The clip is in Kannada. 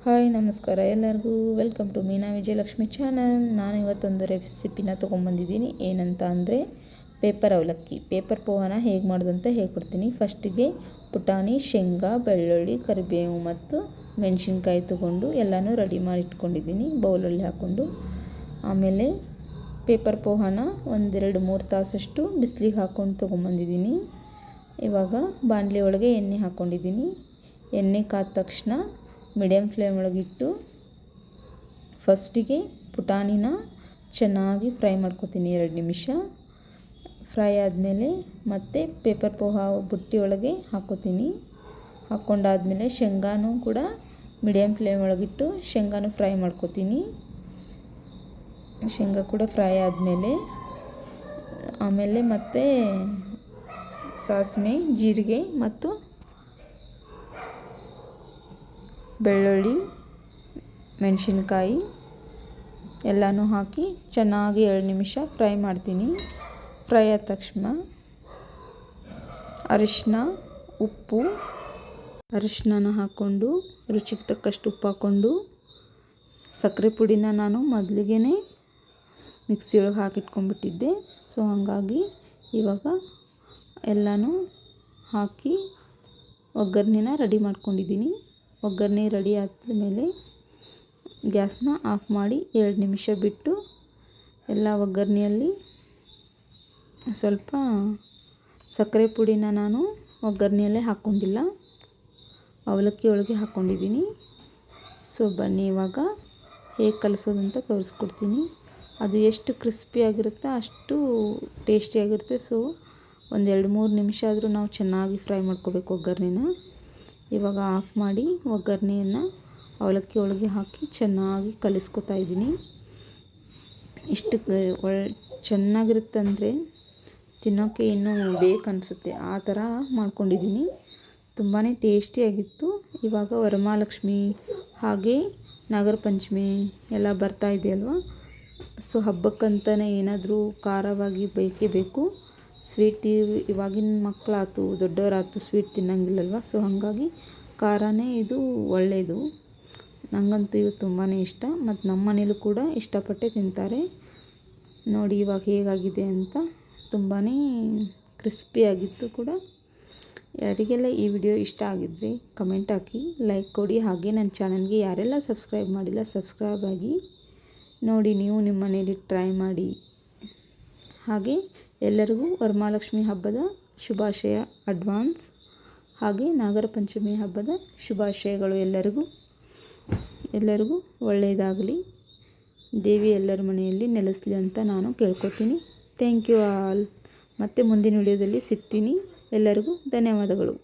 ಹಾಯ್ ನಮಸ್ಕಾರ ಎಲ್ಲರಿಗೂ welcome to Meena Vijayalakshmi channel. ನಾನು ಇವತ್ತೊಂದು ರೆಸಿಪಿನ ತೊಗೊಂಬಂದಿದ್ದೀನಿ. ಏನಂತ ಅಂದರೆ ಪೇಪರ್ ಅವಲಕ್ಕಿ, ಪೇಪರ್ ಪೋಹನ ಹೇಗೆ ಮಾಡೋದಂತ ಹೇಳ್ಕೊಡ್ತೀನಿ. ಫಸ್ಟಿಗೆ ಪುಟಾಣಿ, ಶೇಂಗಾ, ಬೆಳ್ಳುಳ್ಳಿ, ಕರಿಬೇವು ಮತ್ತು ಮೆಣಸಿನ್ಕಾಯಿ ತೊಗೊಂಡು ಎಲ್ಲನೂ ರೆಡಿ ಮಾಡಿ ಇಟ್ಕೊಂಡಿದ್ದೀನಿ ಬೌಲಲ್ಲಿ ಹಾಕ್ಕೊಂಡು. ಆಮೇಲೆ ಪೇಪರ್ ಪೋಹನ 1-2-3 ತಾಸಷ್ಟು ಬಿಸಿಲಿಗೆ ಹಾಕ್ಕೊಂಡು ತೊಗೊಂಬಂದಿದ್ದೀನಿ. ಇವಾಗ ಬಾಣಲಿ ಒಳಗೆ ಎಣ್ಣೆ ಹಾಕ್ಕೊಂಡಿದ್ದೀನಿ. ಎಣ್ಣೆ ಕಾದ ತಕ್ಷಣ ಮೀಡಿಯಮ್ ಫ್ಲೇಮ್ ಒಳಗಿಟ್ಟು ಫಸ್ಟಿಗೆ ಪುಟಾಣಿನ ಚೆನ್ನಾಗಿ ಫ್ರೈ ಮಾಡ್ಕೊತೀನಿ 2 ನಿಮಿಷ. ಫ್ರೈ ಆದಮೇಲೆ ಮತ್ತೆ ಪೇಪರ್ ಪೋಹ ಬುಟ್ಟಿ ಒಳಗೆ ಹಾಕ್ಕೋತೀನಿ. ಹಾಕ್ಕೊಂಡಾದ್ಮೇಲೆ ಶೇಂಗಾನು ಕೂಡ ಮೀಡಿಯಮ್ ಫ್ಲೇಮ್ ಒಳಗಿಟ್ಟು ಶೇಂಗಾನು ಫ್ರೈ ಮಾಡ್ಕೊತೀನಿ. ಶೇಂಗಾ ಕೂಡ ಫ್ರೈ ಆಮೇಲೆ ಮತ್ತೆ ಸಾಸಿವೆ, ಜೀರಿಗೆ ಮತ್ತು ಬೆಳ್ಳುಳ್ಳಿ, ಮೆಣಸಿನ್ಕಾಯಿ ಎಲ್ಲನೂ ಹಾಕಿ ಚೆನ್ನಾಗಿ 2 ನಿಮಿಷ ಫ್ರೈ ಮಾಡ್ತೀನಿ. ಫ್ರೈ ಆದ ತಕ್ಷಣ ಅರಿಶಿನ ಹಾಕ್ಕೊಂಡು ರುಚಿಗೆ ತಕ್ಕಷ್ಟು ಉಪ್ಪು ಹಾಕ್ಕೊಂಡು ಸಕ್ಕರೆ ಪುಡಿನ ನಾನು ಮೊದಲಿಗೆ ಮಿಕ್ಸಿ ಒಳಗೆ ಹಾಕಿಟ್ಕೊಂಡ್ಬಿಟ್ಟಿದ್ದೆ. ಸೊ ಹಾಗಾಗಿ ಇವಾಗ ಎಲ್ಲನೂ ಹಾಕಿ ಒಗ್ಗರಣೆನ ರೆಡಿ ಮಾಡ್ಕೊಂಡಿದ್ದೀನಿ. ಒಗ್ಗರಣೆ ರೆಡಿ ಆದಮೇಲೆ ಗ್ಯಾಸ್ನ ಆಫ್ ಮಾಡಿ 2 ನಿಮಿಷ ಬಿಟ್ಟು ಎಲ್ಲ ಒಗ್ಗರಣೆಯಲ್ಲಿ ಸ್ವಲ್ಪ ಸಕ್ಕರೆ ಪುಡಿನ ನಾನು ಒಗ್ಗರಣೆಯಲ್ಲೇ ಹಾಕ್ಕೊಂಡಿಲ್ಲ, ಅವಲಕ್ಕಿ ಒಳಗೆ ಹಾಕ್ಕೊಂಡಿದ್ದೀನಿ. ಸೊ ಬನ್ನಿ ಇವಾಗ ಹೇಗೆ ಕಲಿಸೋದಂತ ತೋರಿಸ್ಕೊಡ್ತೀನಿ. ಅದು ಎಷ್ಟು ಕ್ರಿಸ್ಪಿಯಾಗಿರುತ್ತೆ ಅಷ್ಟು ಟೇಸ್ಟಿಯಾಗಿರುತ್ತೆ. ಸೊ 1-2-3 ನಿಮಿಷ ಆದರೂ ನಾವು ಚೆನ್ನಾಗಿ ಫ್ರೈ ಮಾಡ್ಕೋಬೇಕು ಒಗ್ಗರಣೆನ. ಇವಾಗ ಆಫ್ ಮಾಡಿ ಒಗ್ಗರಣೆಯನ್ನು ಅವಲಕ್ಕಿ ಒಳಗೆ ಹಾಕಿ ಚೆನ್ನಾಗಿ ಕಲಿಸ್ಕೊತಾ ಇದ್ದೀನಿ. ಇಷ್ಟು ಚೆನ್ನಾಗಿರುತ್ತೆ ಅಂದರೆ ತಿನ್ನೋಕ್ಕೆ ಇನ್ನೂ ಬೇಕನ್ನಿಸುತ್ತೆ, ಆ ಥರ ಮಾಡ್ಕೊಂಡಿದ್ದೀನಿ. ತುಂಬಾ ಟೇಸ್ಟಿಯಾಗಿತ್ತು. ಇವಾಗ ವರಮಹಾಲಕ್ಷ್ಮಿ ಹಾಗೆ ನಾಗರ ಪಂಚಮಿ ಎಲ್ಲ ಬರ್ತಾ ಇದೆಯಲ್ವ. ಸೊ ಹಬ್ಬಕ್ಕಂತಲೇ ಏನಾದರೂ ಖಾರವಾಗಿ ಬೇಕೇ ಬೇಕು. ಸ್ವೀಟ್ ಇವಾಗಿನ ಮಕ್ಕಳಾಯ್ತು ದೊಡ್ಡವರಾಯ್ತು ಸ್ವೀಟ್ ತಿನ್ನಂಗಿಲ್ಲಲ್ವ. ಸೊ ಹಾಗಾಗಿ ಖಾರನೇ ಇದು ಒಳ್ಳೆಯದು. ನನಗಂತೂ ಇದು ತುಂಬಾ ಇಷ್ಟ ಮತ್ತು ನಮ್ಮ ಮನೇಲೂ ಕೂಡ ಇಷ್ಟಪಟ್ಟೆ ತಿಂತಾರೆ. ನೋಡಿ ಇವಾಗ ಹೇಗಾಗಿದೆ ಅಂತ, ತುಂಬಾ ಕ್ರಿಸ್ಪಿಯಾಗಿತ್ತು ಕೂಡ. ಯಾರಿಗೆಲ್ಲ ಈ ವಿಡಿಯೋ ಇಷ್ಟ ಆಗಿದ್ರೆ ಕಮೆಂಟ್ ಹಾಕಿ, ಲೈಕ್ ಕೊಡಿ. ಹಾಗೆ ನನ್ನ ಚಾನಲ್ಗೆ ಯಾರೆಲ್ಲ ಸಬ್ಸ್ಕ್ರೈಬ್ ಮಾಡಿಲ್ಲ ಸಬ್ಸ್ಕ್ರೈಬ್ ಆಗಿ ನೋಡಿ. ನೀವು ನಿಮ್ಮ ಮನೇಲಿ ಟ್ರೈ ಮಾಡಿ. ಹಾಗೆ ಎಲ್ಲರಿಗೂ ವರಮಹಾಲಕ್ಷ್ಮಿ ಹಬ್ಬದ ಶುಭಾಶಯ ಅಡ್ವಾನ್ಸ್. ಹಾಗೆ ನಾಗರ ಪಂಚಮಿ ಹಬ್ಬದ ಶುಭಾಶಯಗಳು ಎಲ್ಲರಿಗೂ ಒಳ್ಳೆಯದಾಗಲಿ. ದೇವಿ ಎಲ್ಲರ ಮನೆಯಲ್ಲಿ ನೆಲೆಸಲಿ ಅಂತ ನಾನು ಕೇಳ್ಕೊತೀನಿ. Thank you all. ಮತ್ತೆ ಮುಂದಿನ ವಿಡಿಯೋದಲ್ಲಿ ಸಿಗ್ತೀನಿ. ಎಲ್ಲರಿಗೂ ಧನ್ಯವಾದಗಳು.